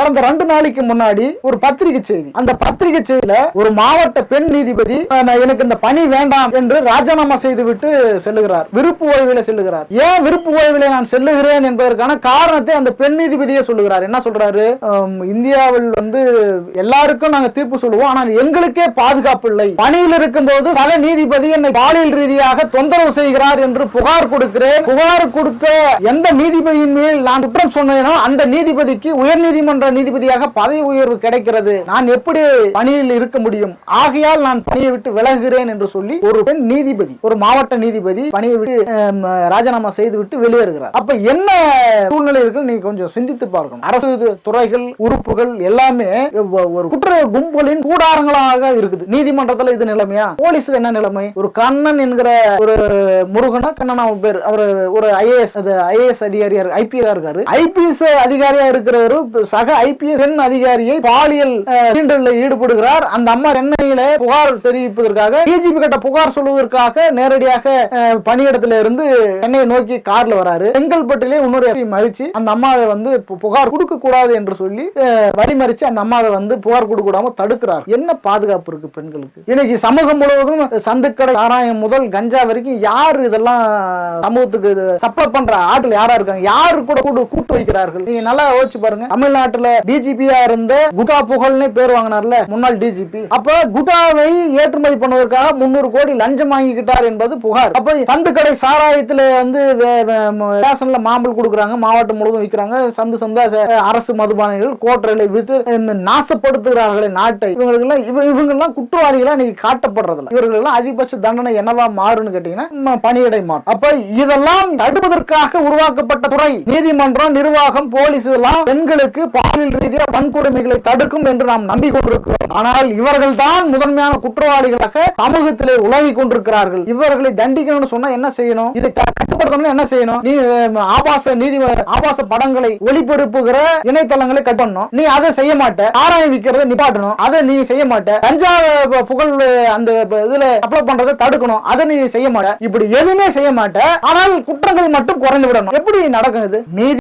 கடந்த 2 நாளைக்கு முன்னாடி ஒரு பத்திரிகை செய்தி. அந்த பத்திரிகை செய்தியில ஒரு மாவட்ட பெண் நீதிபதி எனக்கு இந்த பணி வேண்டாம் என்று ராஜினாமா செய்துவிட்டு செல்லுகிறார். விருப்பு ஓய்வில செல்லுகிறார். ஏன் விருப்பு ஓய்வில நான் செல்லுகிறேன் என்பதற்கான காரணத்தை அந்த பெண் நீதிபதியே சொல்லுகிறார். என்ன சொல்றாரு? இந்தியாவில் எல்லாருக்கும் நாங்க தீர்ப்பு சொல்லுவோம், ஆனால் எங்களுக்கே பாதுகாப்பு இல்லை. பணியில் இருக்கும் போது சக நீதிபதி என்னை பாலியல் ரீதியாக தொந்தரவு செய்கிறார் என்று புகார் கொடுக்கிறேன். புகார் கொடுத்த எந்த நீதிபதியின் மேல் நான் குற்றம் சொன்னேனோ அந்த நீதிபதிக்கு உயர் நீதிமன்ற நீதிபதியாக பதவி உயர்வு கிடைக்கிறது. நான் எப்படி பணியில் இருக்க முடியும்? ஆகையால் நான் பணியை விட்டு விலகுகிறேன் என்று சொல்லி ஒரு பெண் நீதிபதி, ஒரு மாவட்ட நீதிபதி பணியை விட்டு ராஜினாமா செய்து விட்டு வெளியேறுகிறார். அப்ப என்ன சூழ்நிலை இருக்கு நீங்க கொஞ்சம் சிந்தித்து பார்க்கணும். அரசு துறைகள், உறுப்புகள் எல்லாமே ஒரு குற்ற கும்பலின் கூடாரங்களாக இருக்குது. நீதிமன்றத்தில் இது நிலைமையா? போலீஸ் என்ன நிலைமை? ஒரு கண்ணன் என்கிற ஒரு முருகனா கண்ணனா பேர், அவர் ஒரு ஐஏஎஸ் அதிகாரியா, ஐபிஎஸ் இருக்காரு. ஐபிஎஸ் அதிகாரியா இருக்கிறவரு சக ஐபிஎஸ் பெண் அதிகாரியை பாலியல் சீண்டலில் ஈடுபடுகிறார். அந்த அம்மா சென்னையில புகார் தெரிவிப்பதற்காக, டிஜிபி கிட்ட புகார் சொல்வதற்காக நேரடியாக பணியிடத்துல இருந்து சென்னையை நோக்கி கார்ல வராரு. செங்கல்பட்டிலே இன்னொரு மறிச்சு அந்த அம்மாவை புகார் கொடுக்க கூடாது என்று சொல்லி வழிமறிச்சு அந்த அம்மாவை புகார் கொடுக்க கூடாம தடுக்கிறார். என்ன பாதுகாப்பு இருக்கு பெண்களுக்கு? இன்னைக்கு சமூகம் முழுவதும் சந்துக்கடை சாராயம் முதல் கஞ்சா வரைக்கும் யாரு இதெல்லாம் சமூகத்துக்கு சப்ளை பண்ற ஆட்கள் யாரா இருக்காங்க? யாரு கூட கூட்டு வைக்கிறார்கள்? நீங்க நல்லா யோசிச்சு பாருங்க. தமிழ்நாட்டுல டிஜிபியா இருந்த குட்டா புகழ்னே பேர் வாங்கினார்ல முன்னாள் டிஜிபி. அப்ப குட்டாவை ஏற்றுமதி பண்ணுவதற்காக 300 கோடி லஞ்சம் வாங்கிக்கிட்டார் என்பது புகார். அப்ப சந்துக்கடை சாராயத்துல ரேஷன்ல மாம்பழம் கொடுக்குறாங்க, மாவட்டம் முழுவதும் விற்கிறாங்க. சந்து சந்தா அரசு மதுபானிகள் கோட்டரைகளை வித்து நாசப்படுத்துகிறார்களே நாட்டை. இவங்கெல்லாம் குற்றவாளிகளா இன்னைக்கு காட்டப்படுறதில்ல. இவர்கள் அதிகபட்ச தண்டனை என்னவா மாறுன்னு கேட்டீங்கன்னா பணியிடை மாறும். அப்ப இதெல்லாம் தடுப்பதற்காக உருவாக்கப்பட்ட துறை, நீதிமன்றம், நிர்வாகம், போலீஸ் எல்லாம் பெண்களுக்கு பாலியல் ரீதியாக வன்கொடுமைகளை தடுக்கும் என்று நாம் நம்பிக்கொண்டிருக்கிறோம். ஆனால் இவர்கள் தான் முதன்மையான குற்றவாளிகளாக சமூகத்திலே உலவி கொண்டிருக்கிறார்கள். இவர்களை தண்டிக்கணும்னு சொன்னா என்ன செய்யணும்? இதை கட்டுப்படுத்தணும் என்ன செய்யணும்? நீ ஆபாச படங்களை ஒளிபரப்புகிற இணையதளங்களை கட் பண்ணணும். நீ அதை செய்ய மாட்ட. ஆராயம் விற்கிறத நிப்பாட்டணும். அதை நீ செய்ய மாட்ட. கஞ்சா புகழ் அந்த இதுல அப்ளை பண்றதை தடுக்கணும். அதை நீ செய்ய மாட்ட. இப்படி எதுவுமே செய்ய மாட்ட. ஆனால் குற்றங்கள் மட்டும் குறைந்து விடணும். எப்படி நடக்கும் இது? நீதி